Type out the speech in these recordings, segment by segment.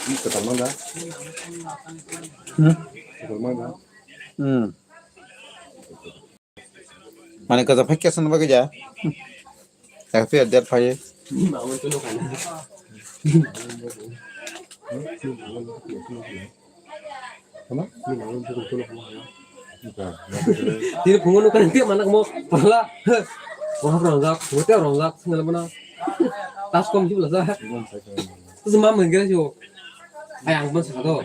Ketemuan dah. Ketemuan dah. Mana kerja vacation apa kerja? Tapi ada apa? Bangun tuh kan. Apa? Bangun tuh Tidak bangun kan dia mana mau pala. Wah ronggak, hotel ronggak segala mana. Tas kom juga lah. Terus mama ngira sih. Ayang pun satu.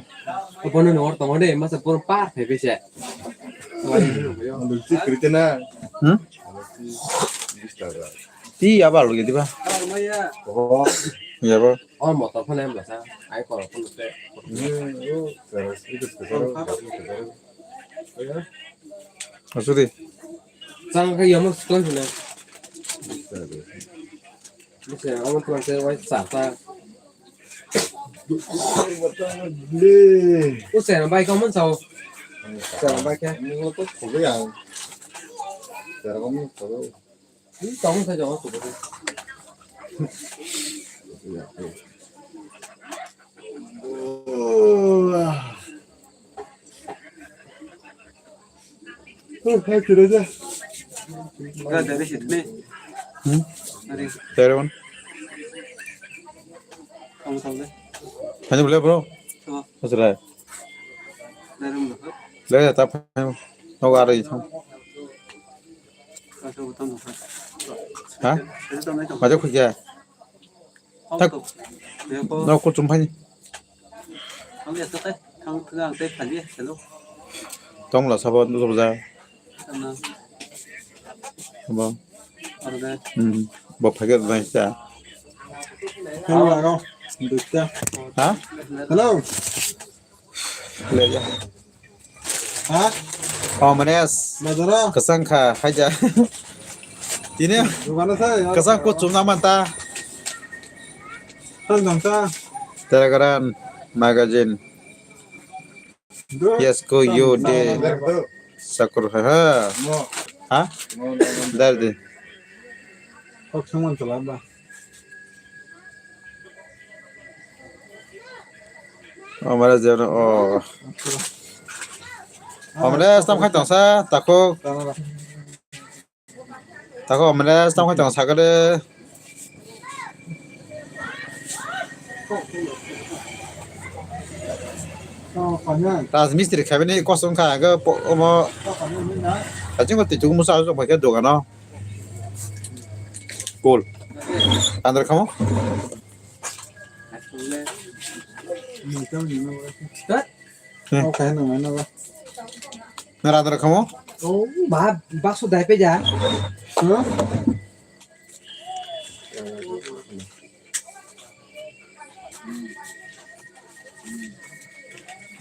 Apa nih nomor teman deh, masa pun par hebat sih. Lucu kerjanya. Iya apa lu gitu pak? Oh, Iya pak. Oh motor pun em lah sah. Ayo kalau pun itu. terus itu besar. Maksudnya? Sang kayak yang sekolah sana. Bisa kamu tuh saya wajib sah. Saya nampak kamu tahu. Saya nampak ya. Ini tuh kopi yang. Cara kamu tahu. Ini kamu saja orang tuh. Iya. Kayak gitu aja. Enggak dari situ nih. Dari mana? Kamu tahu deh. Hanya boleh bro. Coba. Masalah. Dari mana? Lihat apa? Mau ada itu? Ada utang tuh. Hah? Itu tahu itu. Macam kerja? Tak. Ya kok. Nak aku jumpa ni. Kamu ya tuh teh. Kamu kegang teh tadi ya, selalu. Tong lah sahabat tu sahaja. Karena Apa? ada Bawa pakai tu sahaja. Hello, hello. Dokter. Hah? Hello. Lihat. Hah? Oh manis. Madara. Kesangka aja. Ini Gimana saya? kesangku cuma mata. Tentang saya. Telegram magazine. Yes, go you de sakur ha. Ha? Dari. Kok semua terlambat. Hamaras jangan oh. Hamaras tam khatang sa tako hamaras tam khatang sa kare. Ras mistri khabini kosong kha ga omo ajing ko tiju musa so pakai doga no. Cool. Andar kamu? Okay, naman ba? Narandar kamu? Oh, bakso dai pe ja. Huh?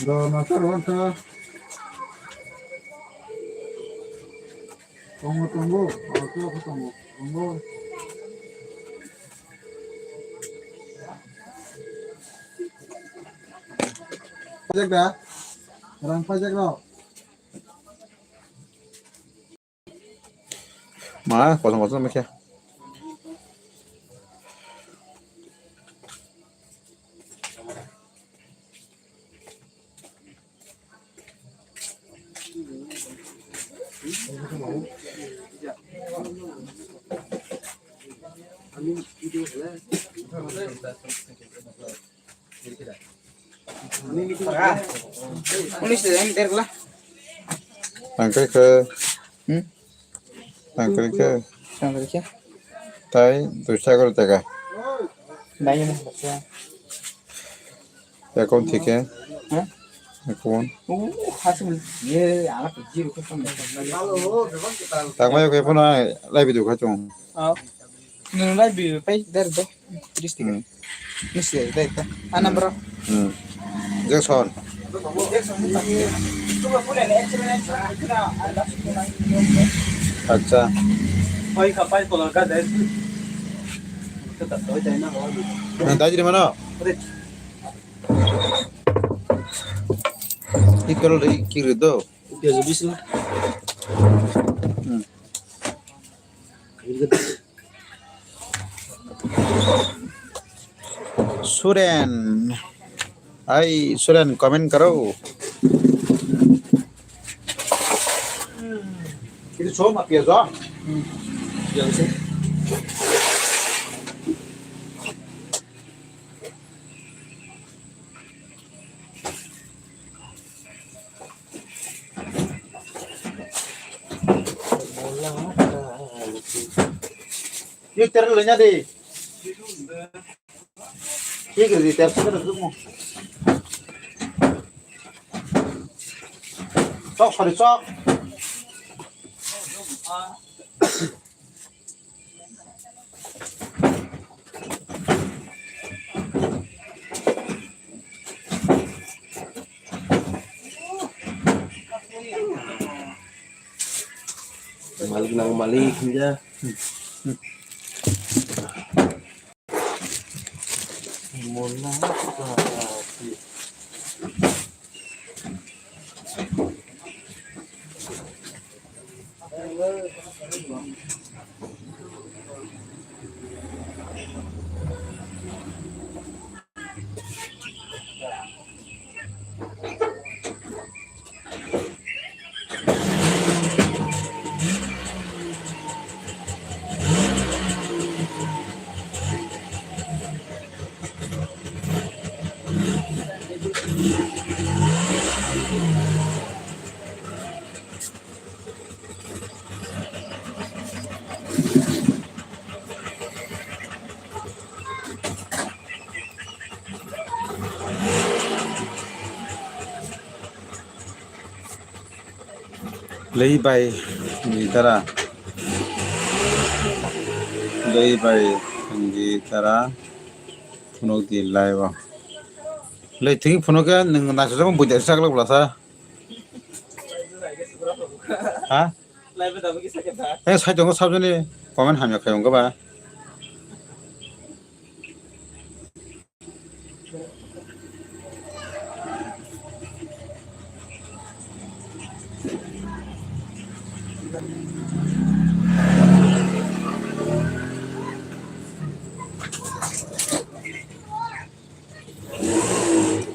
Do nasar wanta. Tunggu. Aku tunggu. Tunggu. Pajak dah. Orang pajak lo. Ma, kosong macam. Angkat ke, angkat ke, tay, tu saya kalau tega, ya kau tiga, kau, tak mau kau pun lagi tu kacung, Nunai bi pai dari do district. Mesti dari ta. Ana bro. Jackson, अच्छा, Oi, capaz de colocar 10. Kita tahu aja na. nanti di mana? Ikut di kiri tu. Dia habis lah. Suren आई Suren comment करो itu cuma biasa biasa yuk terus nya deh iya gitu terus semua sok hari sok malik nang malik aja lấy bài gitara lấy bài gitara phone di live lấy tiếng phone cái nâng nãy giờ mình bật sắc lắm là sao hả live tao cái second ha em sai trong cái sao chứ comment hàm nhập phải không các bạn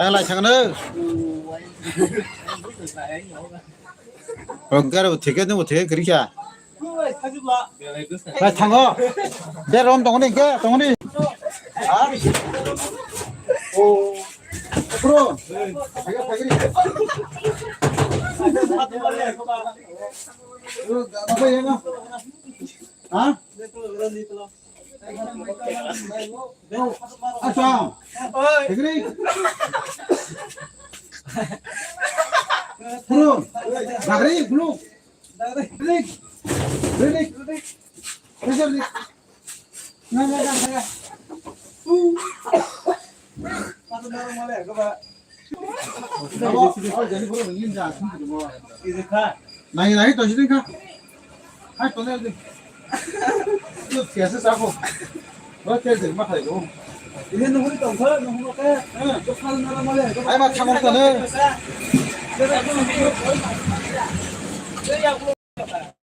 anh lại thằng nữa cái đâu thiệt cái nó thiệt cái gì à lại thằng ơ để làm đồng này cái đồng này à ô bro phải cái gì apa ya no hả Asam, Tegri, belum, Tegri belum, Tegri, Tegri, nggak, Satu orang boleh, coba. Oh, jadi belum ingin jangan, ini kah? Naik, tuh sini kah? Hai, tuh nih. Lu biasa siapa? Oke, jadi mak itu. Ini nunggu di tongkol, nunggu ke. Tukal nara male. Ayo mak kamu sana.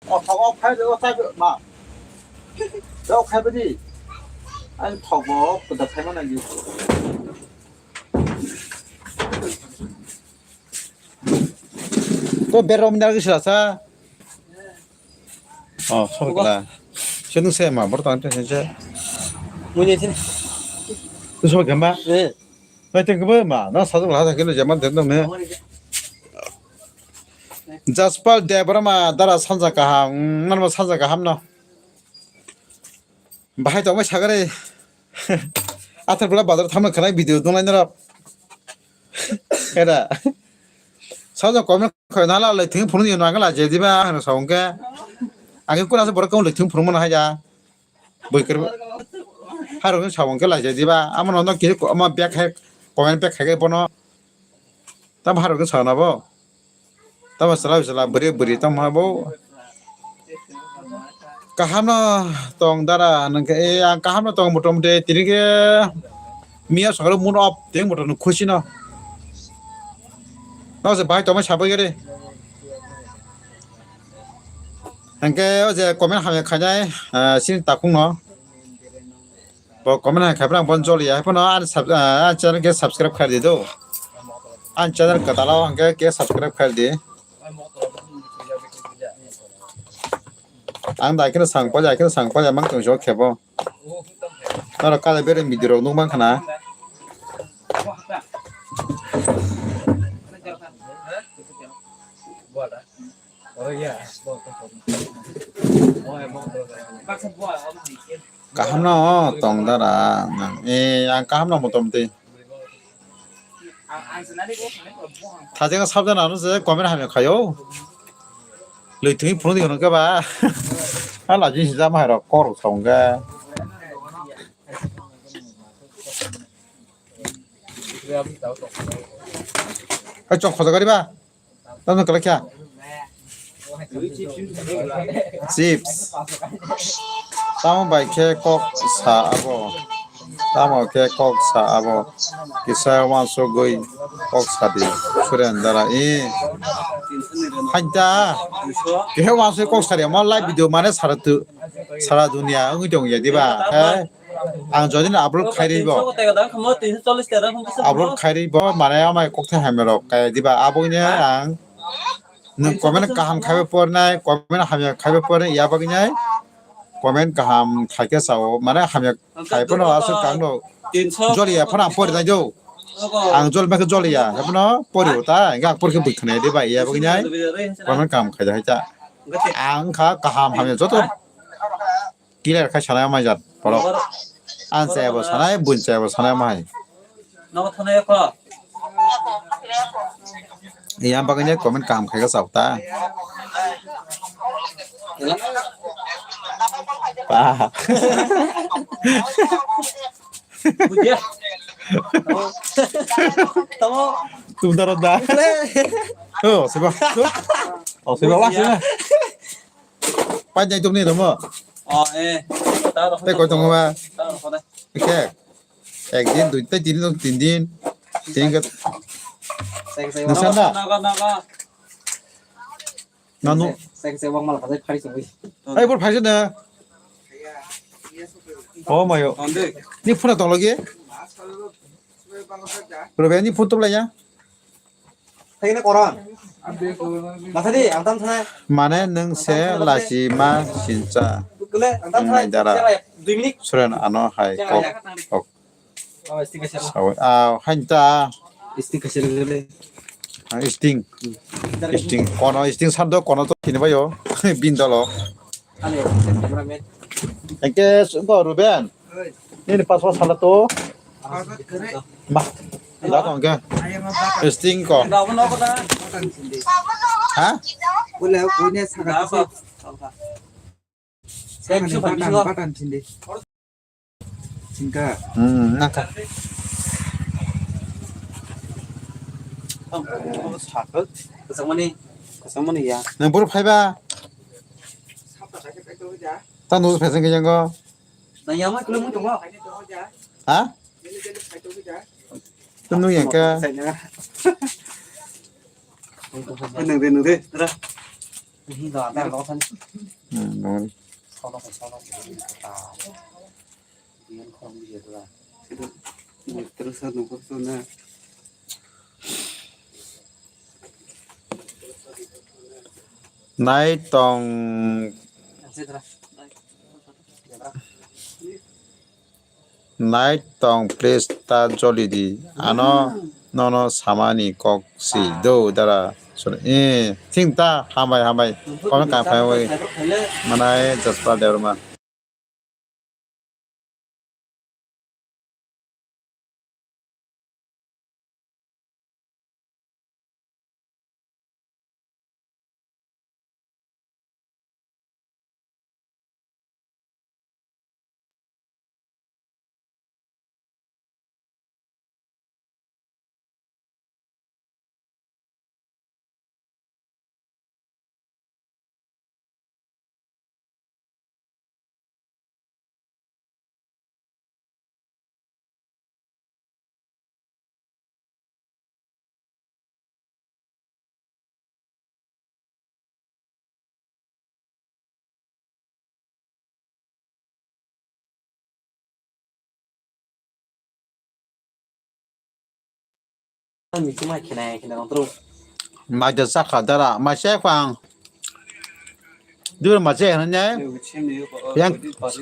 Oh, thằng khai được khai được mà. Đâu khai cái gì? Anh thằng bố, tôi đặt khai món này gì? Tôi bé rồng nhà cái gì sao? 소리가 신흥세 막 뭐도 안 되는지 뭐냐 진 그 소리 괜찮아? 네 하여튼 그거 막나 사정을 하다 길래 제만 된다며 자스팔 대버마 따라 산자가 얼마 산자가 함나 바이도 뭐 사가래 아들 불러 받으러 타면 그날 비디오 동안이라 해라 사정 거면 거기 날라래 등 보는 게 나가 라제 디바 하는 사온게 아게 꾸나서 버럭 거울 등 보는 거 하자 뭐 그러 하루는 사온 게 라제 디바 아무 너 길 아마 백해 거면 백하게 보노 담 하루는 사나 봐 담 살아 버리 담 하보 kahamna tong dara nang ke ang kahamna tong motom de tirige mia sangalo mun op teng motom khushina no se bai tong ma chabai gare Angke oje komen hame khajai sin takung no. Bo komen ha khabrang bon joli ya pono an channel ke subscribe khar di do. An channel ka dalaw angke ke subscribe khar di. Ang da kena sang pa ja mang tung jo khebo. Nara kala bere midiro nung mang khana. Kaham no tong dara ang kaham no motom te 타제가 삽자 나눠서 과면하면 가요. 레이팅이 부르는 거는 거 봐. 하나 진짜 말이라 꼬로 성가. 좀 커져가리 봐. 너는 그렇게. chips. Tama ba ke kok sa abo. Tama ke kok sa abo. Kisah wan so goi kok sa di. Suren dara hanja. Ke wan so kok sa di. Mau live video mana salah dunia ngi dong ya di ba. Ang jodin upload khai bo. Upload khai bo mana amai kok tha hamero kai di ba abonya ang nung komen kaham khai por nai komen hamya khai por ya bagnya komen kaham khai ke sao mana hamya khai por no asu kang no joli ya phana por dai jo ang jol ma ke joli ya hapno por ta ga por ke bukhne de ba ya bagnya komen kaham khai ja cha ang kha kaham hamya joto kiler khai sana ma jat poro an se bo sana bun se bo sana mai nó thằng này có ya bagnya komen kaham khai ke sao ta pa bùi tao sebentar dah oh sebab sebab lah sini panjang itu nih temu tao teh kau tunggu apa tao không đây oke ekdin tuh teh jadi tuh tindin tingkat nó có nanu xe băng mà là phải phải rồi ayo bol fashion dah oh mayo còn đây ni phone tong lagi berapa ni phone tuh lah ya thấy nó còn mà thấy đi anh tâm thế này mana neng se lajima sinca cứ lên anh tâm thế này Dara. xe này 2 minit suran ano hai kok stiker xe sawe hanja stiker xe lên sting sting kono sting sando kono to kini bayo bindolo anh này cameraman engke sungko Ruben ini password salah to mah dah kong ke sting ko đâu có nó có ta ha Boleh aku ini đâu sangat có xe chưa phải chưa badan sini. Singkat. naka không có sạc hết cái sống này à nang buru phaiba ta nu phesen ke jango này nhau mấy cái muốn trồng không ha tu yang ke đừng đi ra đi đò ta lo thân no sau đó tao điên không biết là terus satu persona nai tong nai tong presta jolidi ano nono samani kok si do dara so tingta hamai kono ka phai manai jaspa derma มีที่มาแค่ไหนของตรง mà giờ sắc khả ra mà xe khoảng đưa mà xe nó nhé yang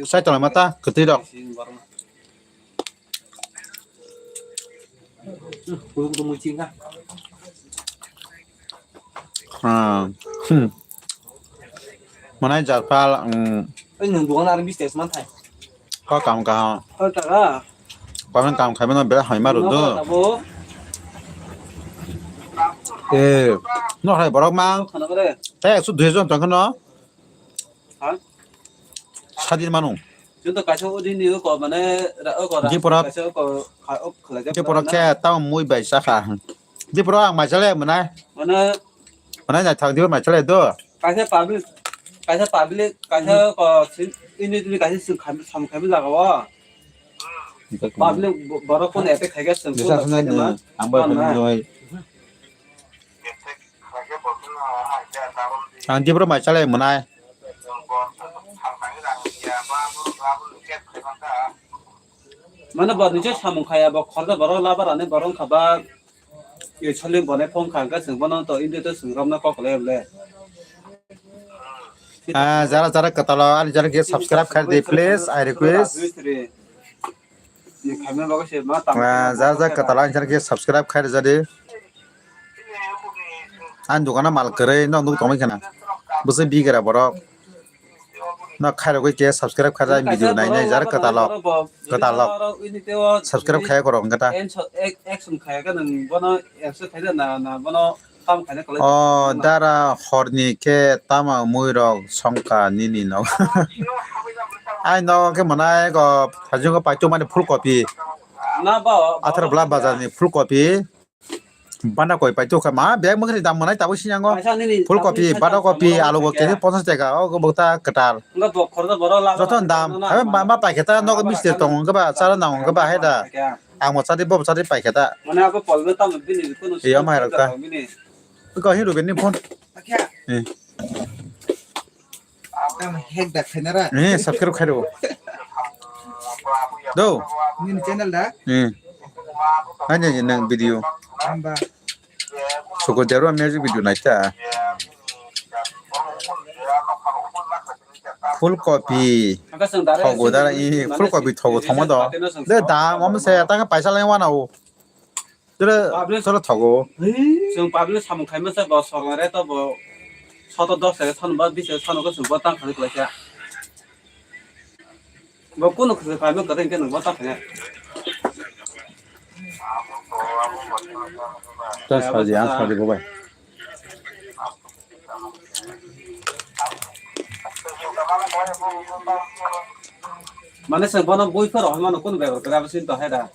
saya tahu mata ketidak cuối cùng mua chim ha mà này giờ pha anh đừng đuổi nào business man thay có cầm cả thôi cả đó có mình cầm khai mình bé hỏi mà được đó nó hay bảo mang nó có đây thế suốt thời gian toàn cái nó hả 사진 많어 chúng ta cái số đi nữa còn mà này đã ở còn đi pro cái số còn khai ốc khai cái pro kia tao mua bảy sắc à đi pro mà chơi mà này nhà thằng đi mà chơi đó cái số public cái số có ini cái số khai tham khai bây giờ có public bảo con này phải khai cái số sao không nên ăn bữa mình rồi anh đi pro mà chơi mà này mana bad ni chamung khaya ba khorda baro labar ane barong khaba ye cholim bone phong khang ka sing bonon to inde to singrom na kokle le जरा कतला आणि जरा के सब्सक्राइब कर दे please I request ये खामे बागा से मा ता जरा कतला आणि जरा के सब्सक्राइब कर दे आन दुकाना माल करे न नु तमे केना बसे बी करा बरो न खाइरो के सब्सक्राइब कर दे वीडियो नाइ नाइ जरा कतला सब्सक्राइब खाय करो गता एक्शन खाया का नंग बनो एक्शन खाया ना बनो tam khane kole dara horni ke tama muirok songka nini no ai no ke manai go thajung ko paitu mane ফুলকপি na ba athar bla bazar ni ফুলকপি banda koi paitu ka ma bag mangri dam manai tabu sinyango ফুলকপি banda kopi alu go ke 50 taka o go bota katar nga bo khorda baro la joton dam abe ma paiketa no ko miste tong ga ba sara na ga ba heda ang mo sadi bo sadi paiketa mane abe polbe tam bini kono iya ma rakta có hiểu được bên niệm phone Tao hack đặt thế nào ra? nè subscribe khai đồ đâu Nhìn channel đã. anh nhìn nâng video Amba. số có zero music video này ta ফুলকপি thầu đó là ফুলকপি thầu thòng mà đó để ta mắm xe ta cái paisa lên qua nào để cho nó thầu sung public sam khaime sa ba songare to bo 6-10 se thon ba bi se thon ko su ba tang khale ko cha bo ko no khale khaime ka den ke no ba ta khale cho sao gì ăn sao đi cô vậy mane se bana boi phar hol mano kon beber ka ba sin to heda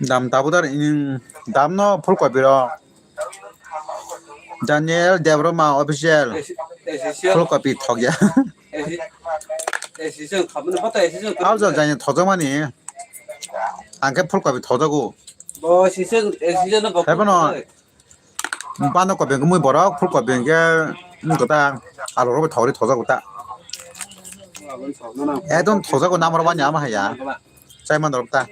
dam tabuda dam no ফুলকপি로 Daniel Devroma official ফুলকপি ঠগিয়া 에시션 가면 봤다 에시션 아우저 자니 더저만이 안게 풀kop이 더저고 뭐 시션 에시션은 뭐 해보노 빠노kop이 그 뭐이 뭐라 풀kop이 게 그다 아로로 더리 더저고다 애돈 더저고 나무로 봤냐 아마 해야 짜이만 어렵다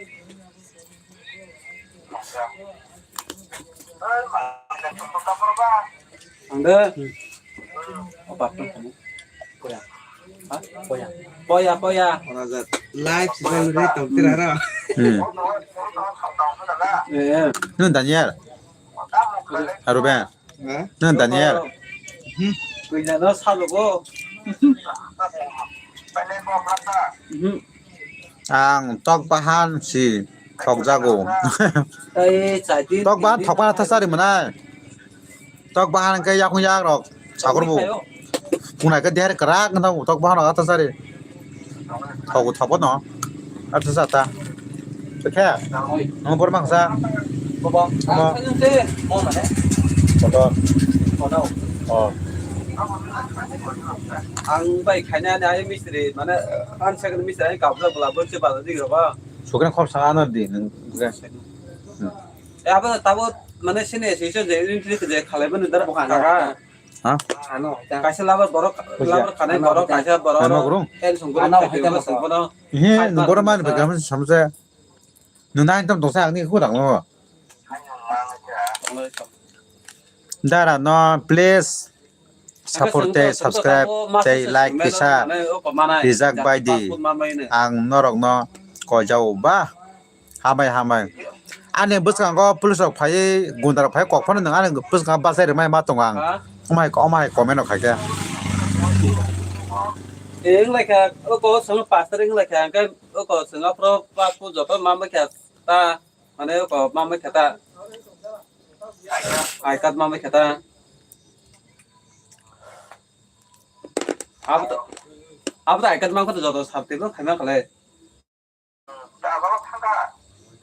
안돼 오빠 Poya. Orang zat live sih kalau dari tahu tidak ada. Nun Daniel. Aruben. Nun Daniel. 그냥 너 사려고. Ang tok bahan si tok jago. Tok bahan tok bahan tasari mana? Tok bahan cái yak yak rồi. Sao có bộ? Hôm nay cái đẻ cái rác nó tok bahan nó tasari. Thầu thầu nó. Ăn tasari ta. Thế. Nó bớt bằng sao? Bố. Anh thế. Mua mà đấy. Còn đâu? Ang bay khai na na mystery mana an second mystery ka bla bla bla ba di ro ba Sokan khop sana di nang ya ba ta bo mana sine session je entry ke je khale ban dar ba ka Ha? Ano, Kaisa labar borok kanai borok kaisa borok. Ano kurung? En sungguh Ano, kaisa kita sungguh no. 예, 너 뭐라 말이 그러면 삼세. 너 나한테 동생 아니 그거 당로. Dara no please support subscribe like bisa Rizak Baidi ang norok no ko jau ba hamai ane buskan ko pulusok phai gundar phai kok phone nang ane buskan ba sai mai ma tongang omai comment no khake Eng like ko sama pastor eng like kan ko Singapore pa pu jopa mama kata mana ko mama kata Aikat mama kata अब तो आइकन मांग को तो जोतो साबते लो खाना खले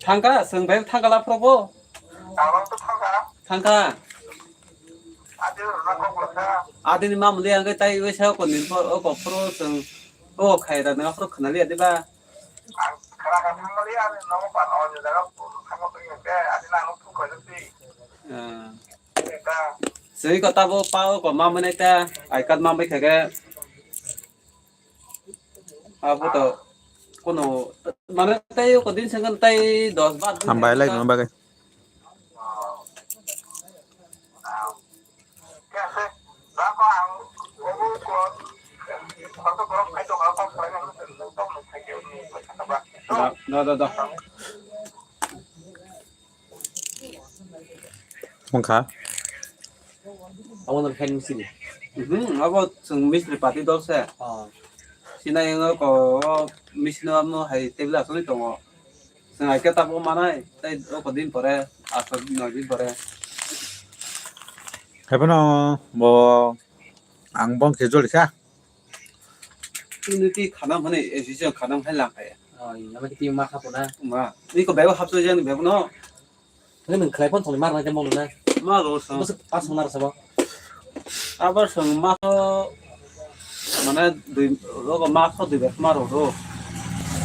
थांगा संग भाई थांगा ला प्रभु थांगा आदि नि मा मुले अंगे ताई वे छ को निन को प्रो संग ओ खाइ दा न प्रो खना ले दिबा सही कता वो पाओ को मा मने ता आइकन मा मै खगे अब तो कोनो माने तय को दिन संगन तय 10 बार हम बाय लाइक बाय दा 뭔가 Ako nag-hand mo sila. अब संग मिस्त्री पार्टी दल से सिना यंग को मिस्नो हम है टेबल आसनी तो संग आके तब को माना तय को दिन परे आठ 9 दिन परे 해보나 뭐 앙봉 계절이야 이누티 खाना भने एसिजन खाना है लाख है Naman kita yung makapon na. मा इको बेबो हाबसो जन बेबो न Kasi nang kalay pon, tong limar na dyan mo na. मा रोस Basta pasang na sa ba? अब संग मा माने दुई लोग मा खो दुई बेस मा रो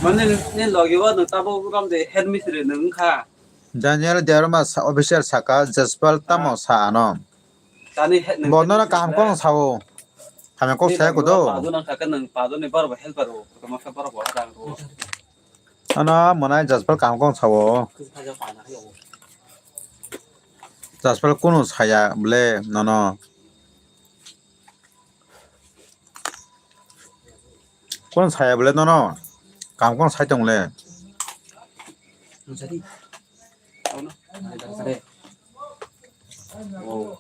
माने ने लगिवा न तब गम दे हेड मिस्त्री नंग खा 다니엘 데르마 오피셜 사카 제스팔 타모 사노 तानी हेड नंग 뭐너나 감공 사오 하면 꼭 세고도 पादो न खाके नंग पादो ने बार हेल्पर हो तो मा बार हो रा रो 하나 뭐나 제스팔 감공 사오 Kasi pa dyan pa na kayo. 제스팔 꾸노 사야 블레 너너 꾸노 사야 블레 너너 감공 사정래 Ano sa di? Ano? Ano sa di? ओ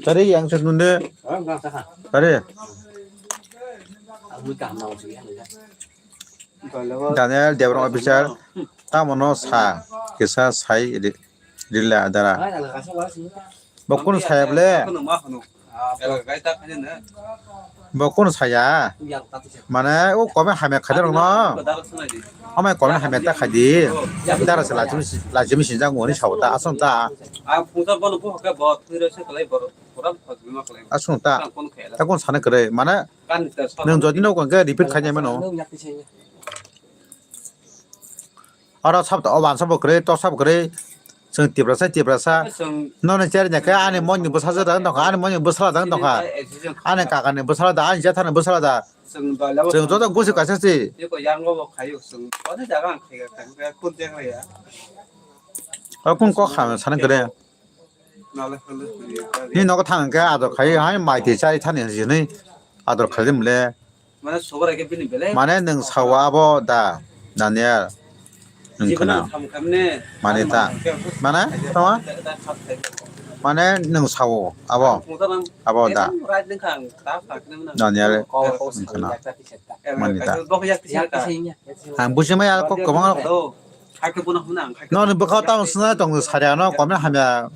다리 양쪽 눈데 Ang gasa ka. 다리 Ang muy cảm nào sige. गलवा 다니엘 데브라 오피셜 타모노 사 기사 사이 릴레 아다라 Ay, nagkasa wala siya. 뭐 꾸노 사야 블레 그 마 하노 가이다 하는 뭐 꾸노 사야 Yang tatu siya. 만에 오 거면 하면 가더라 너 다르 쓰나지 아마 거면 하면 딱 하지 따라서 라지미 신장 원이 차오다 아송다 아 풍사 번호 보가 뭐 들으셔 걸래 버로 보람 거기만 걸래 아송다 건 개라 타곤 사는 그래 만에 간 능 저디노 건가 리필 가냐면 어 Ano yak siya niya? 알아 삽다 완사보 그래 또 삽 그래 정 띠브라사 성 너는 제르냐 그 안에 뭐니 뭐 사서다 너 안에 뭐니 뭐 살아다 너 안에 가가네 뭐 살아다 안에 제타는 뭐 살아다 성 발라고 정 저도 고시 가셨지 이거 양거 가요 성 어디 자가 개가 그 콘쟁이야 어꾼 꼭 하면 사는 그래 나를 흘러 니 너가 타는 게 아도 가요 아니 마이티 자리 타는 시는 아도 갈림래 mana sobarake bini bele 만에 능 사와보다 나니엘 능 그나 samkamne 만에다 만에 또 만에 능 사오 아버 아버다 나니엘 능 그나 Yak siya niya. 안 보시면 꼭 고마워 너는 뭐 갔다 쓰나 동 사려나 거면 하면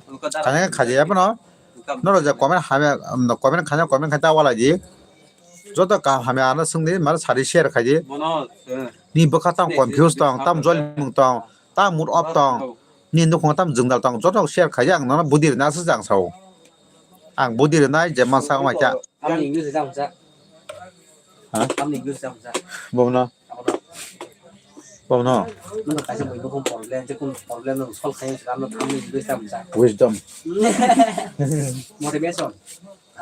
가능해 가지 해보나 너는 이제 거면 하면 너 거면 가냐 거면 갔다 와라지 저도 가 하면 안 승리 말 사리 쉐어 가지 니 버카땅 컴퓨터땅 땀 졸뭉땅 땀 물 없땅 니 누구 땀 증달땅 저도 쉐어 가지 안 너는 무디를 나서 장사오 안 무디를 나 이제 마사 마자 Am nhìn như thế sao? Hả? Am nhìn như thế sao? 뭐나 bao nó nó cái trong mình nó không problem chứ không problem nó solve cái làm nó tham mình đối xem sao wisdom motivation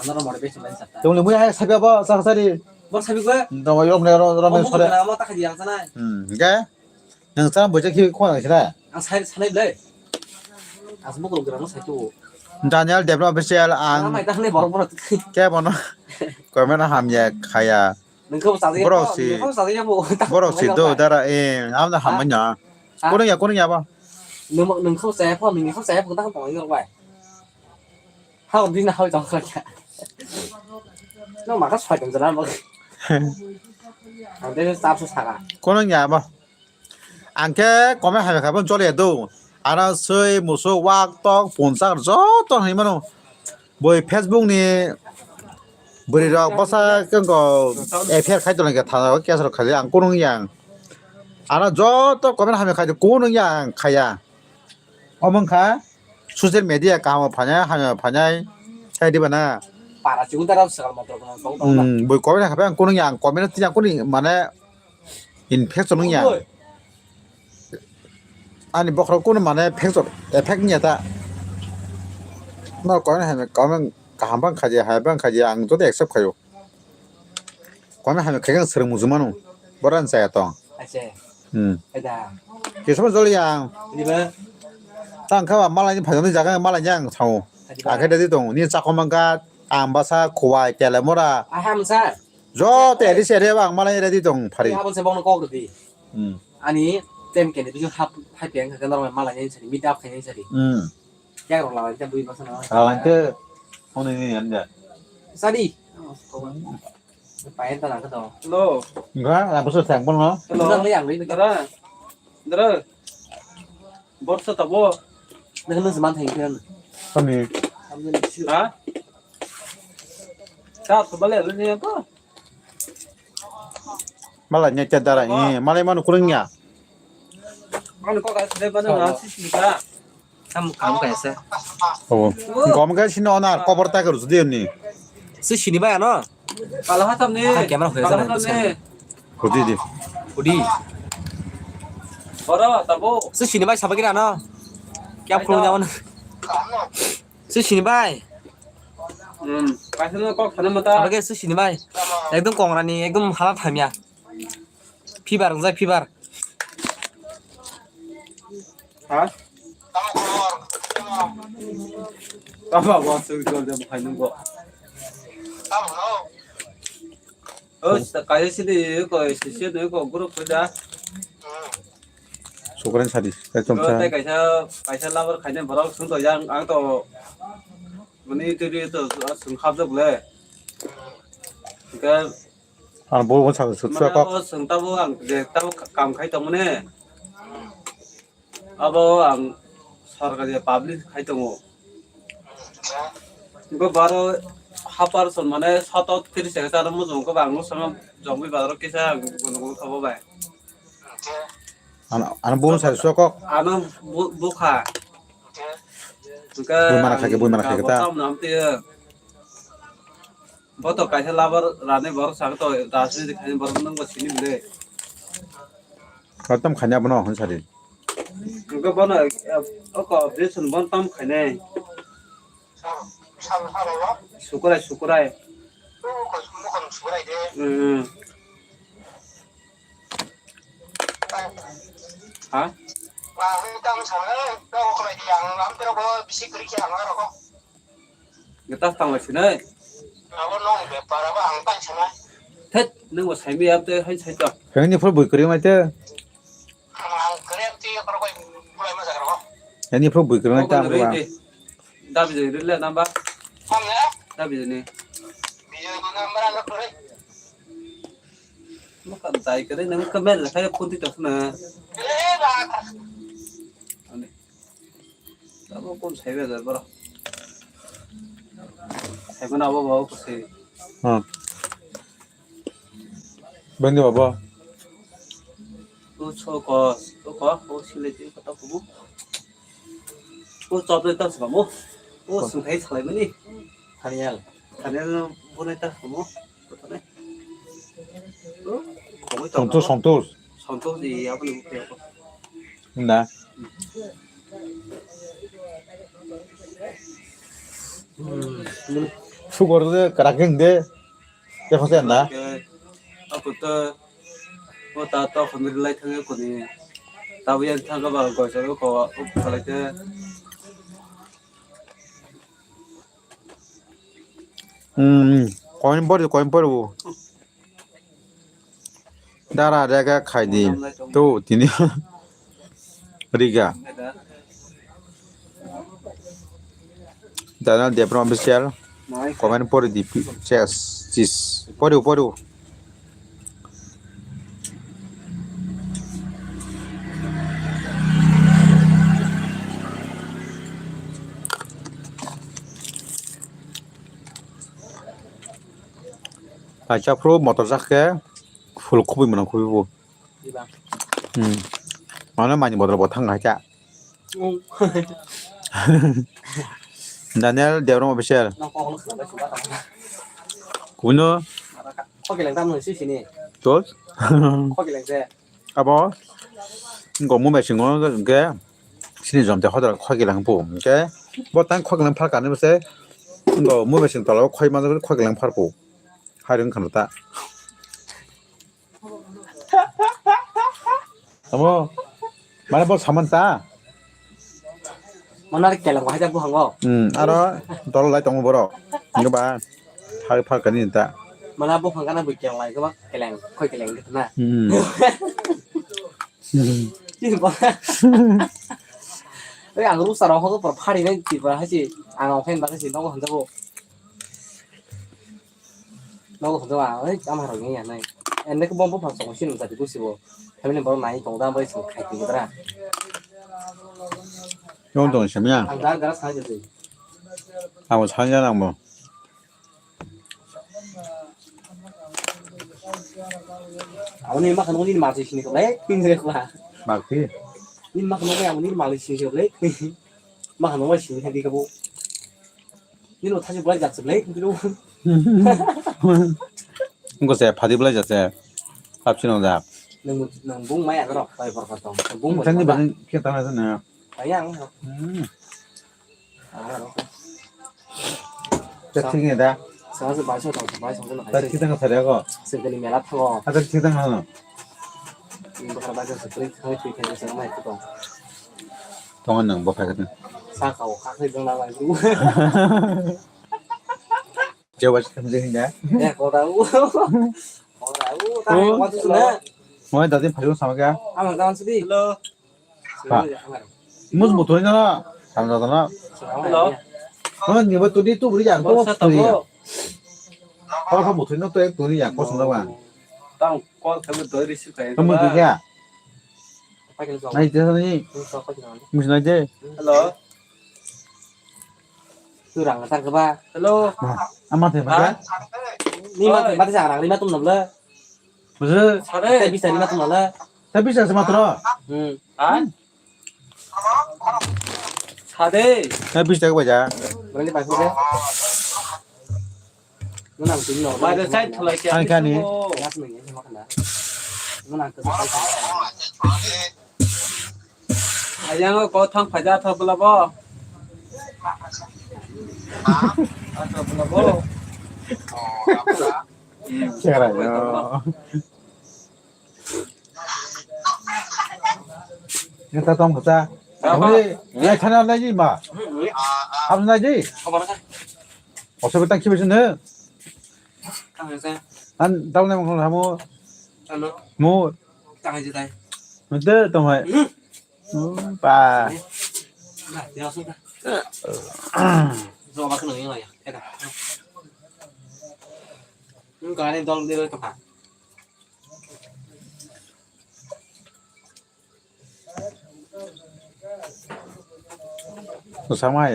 nó motivation lên sạch 좀 뭐야 해 새벽 봐 싹살이 bác sao biết quá 너 이런 내로 ông 그러면 muốn 소리 là mà tao cái gì ăn thế này 그러니까 그냥 사람 뭐지 키 코나 싫어 ăn sai sai đấy ăn mất luôn cái nó sai chỗ 자냐 대표 official ăn 안 mày tao này bỏ nó 깨보나 그러면 함야 가야 đừng không sao thế không sao thế bộ 버럭시도 따라 예 아무나 한번냐 꼬능이야 봐 đừng không xé phò mình không xé người ta không có như vậy không đi nào cho khỏi cả nó mà các xoài cầm ra mà ở đây sao sao à 꼬능이야 봐 안게 꼬면 하면 가본 쪼리에도 알아서의 무슨 왁떡 본사가 저또 하면은 뭐 페이스북니 머리라 버사 그거 에피알 가지고 다 깨서 가지 안 꼬는 양 알아 저또 꼬면 하면 가지 꼬는 양 가야 어먼 가 소셜 미디어 가면 하면 해야 되잖아 para chúng ta đâu sợ mà tụi nó không đâu 뭐 꼬면 하면 꼬는 양 꼬면 그냥 꼬는 만에 인펙션은 양 아니 뭐 그런 꼬는 만에 에펙이다 너 꼬면 하면 한번 가지 한번 가지 양도 액셉 가요. 과면 하면 그냥 서른 무슨 만원 뭐란 사야 또. ai chè 음. ai da 그래서 소리야. đi về 땅 가봐 말라니 파전의 자가 말라냥 사오. 아 그래도 니 자꾸만 가 안바사 고와 때려 뭐라. ai ham sao 저 때리 세례방 말라니 레디 동 đi 파리. ham sẽ bong nó co được gì 음. anh ấy tem cái này tôi hấp hai tiếng cái nó mà là như thế meet up cái như thế chắc là cho tôi có sao 아 완전 오늘 연대. sao đi phải em ta làm cái đồ hello 이거 나 무슨 생본 너? nó lấy hàng đấy dara dara borsa tabo nó nó mang thành tiền 그럼 ha ta tobale lên ko 말라냐 째다라 이 말에만 그러냐. anh có cái đấy vẫn là xí cả thăm cảm cái sao 어. 거기가 신어나 꺼버다 그러지 되니. sư chỉ đi bay nó kalau hatam nih Kamera kalau hatam nih 어디디? đi bora tabo sư chỉ đi bay sao cái nào nó kéo khung nhau nó sư chỉ đi bay cái thứ nó có khả năng mà ta cái sư chỉ đi bay एकदम còn là này एकदम 하나 담이야 피바 응자 피바 hả tao bảo bọn sự rồi để phải nâng bộ cái gì đi cái gì nữa có group rồi đã 소그란 살이 좀 cái 차. cái sao lao vào cái này vào xuống thời gian ăn tổ mình đi từ đi từ xuống khắp đượcเลยcái 아, 뭐 원차 mà 수수가 nó xuống tao vô ăn để tao cầm khai tông này à vô ăn সরকারি পাবলিক খাইতো 이거 바로 하파르선 মানে 37 টাকা তার মধ্যে 거 방로 상황 정비 바로 계산 거 খাব ভাই 안 보는 살 수가 아는 뭐카 그러니까 얼마나 가겠다. 남때 뭐또 가서 라버 라네 바로 상또 다시 가는 버는 거 지는데 어떤 가냐 보나 한 살이. 그거 뭐는 아까 베슨 번땀 가네 수고라이 hả người ta tăng là chuyện đấy thế nếu mà thấy mi em tôi hay thấy chậm 형님 풀 뭐 그림 할 때. 형님 풀 뭐 그림 할 때. đã bây giờ đến lên năm ba đã bây giờ này nó cần tay cái đấy nó comment là thấy phun tiktok nè đó có con thấy bây giờ bao thấy con nào bao có gì 어. 뭔데 봐봐. tôi cho có xin lấy tiền của tao cũng tôi cho tôi tao sẽ mua tôi xuống thấy thời mới đi Daniel thành ra vô đây tao cũng mua tôi đấy 손톱 선도 gì áo blue kêu 나 수고를 그라경데 대포세 나 아부터 뭐 따따 건들 라이 탕에 거니 따위엔 탕가 봐 거저 거 그렇게 coin bori dara daga khaidi to tini riga dana dia pernah official komen bori di chess cis bori Baca pro motor sakit full kopi mana kopi bu đi ba mana banyak motor botang aja Daniel dia orang official nó con nó khởi xuống bắt đầu kuno có cái làng tam người xí xí nè tốt có cái làng xe apa 이거 몸에 증언 게 신이 좀 하더라 과기랑 봄 게 뭐딴 과기랑 팔 가는 것에 이거 몸에 증 달라고 과기만 과기랑 팔고 하려는 간다 어머 말해 뭐 사면 따 mà nó cái làng của hai trăm hàng không 알아 dollar lại tổng bro 이거 봐 팔 가는 따 mà nó bốc hàng cái nó bị chèn lại cái bác cái làng coi cái làng cái này chứ không cái ăn lúc sau đó họ có party nên chỉ vào hay gì ăn ngọc hen cái gì nó có hình thù nó có hình thù à ấy ăn hàng rồi này em đấy cái bom bốc hàng sống xin làm gì cũng xíu thế nên bảo này chúng ta mới sống khai tiền ra 이건 또 뭐야 ăn ra cái sao gì 아 뭐 찬이랑 뭐 오늘 막 하는 일 맞으시니까 왜 힘들구나 막지 님 막 하는 거 아무 일 맞으시니까 왜 막 하는 거 신이 생기가 뭐 니로 다시 뭐라 잡지 왜 그리고 이거세 바디블라이저세 합치는 다 nâng bún mấy ăn cái đó tay vào vào trong bún 생기 받은 게 따라서네 phải ăn không đó 세팅이다 sáng giờ bán cho tổng bán xong rồi 나 티당 사려고 sự cái này là thằng 아들 티당 하나 nhưng mà bán cho sự cái hơi tùy theo sự này cũng 동안능 뭐 팔거든 xa khẩu khác thì đang làm đúng 저 와서 탐정인데 nè có đâu tao quan trọng nữa 뭐 나한테 팔고 사먹게 ăn hàng tao ăn đi hello 무슨 뭐 돈이잖아 잠자잖아 hello 뭐 돈이 또 우리 양도 có sao tao 없어 có họ một thứ nó tôi 돈이 양고 쓴다고 tao có thêm một tới đi siêu thị 한번 그게 phải cái 아니 대선이 sao có chuyện 무슨 말이지 hello từ rằng là tăng cái ba hello 엄마한테 말해 nhưng mà thì bắt giả rằng đi mà tung nằm lên 무슨 sao cái đấy bị sợ đi mà tung nằm lên 대비자서 맞더라 hả sao đấy 대비자가 뭐야 rồi đi bài không đấy nó nằm tính nổi bài được sai thôi lại Hai cái này. nhát mình ấy mà cần đã nó nằm từ tay anh em có thằng phải ra thằng bla bla thằng bla bla 제가요 이거 다 좀 보자 우리 얘 찬양 나지 마 아무 나지 không có nó khác 어차피 딱 키워주네 tăng hàng xe 난 다운 내면 그걸 하고 tăng nó 뭐 tăng hàng dưới tay 근데 또 뭐, 빠, này đi xuống ta rồi mà cái nồi như này thế nào cái này to đi lên tập hạt 또 상하이.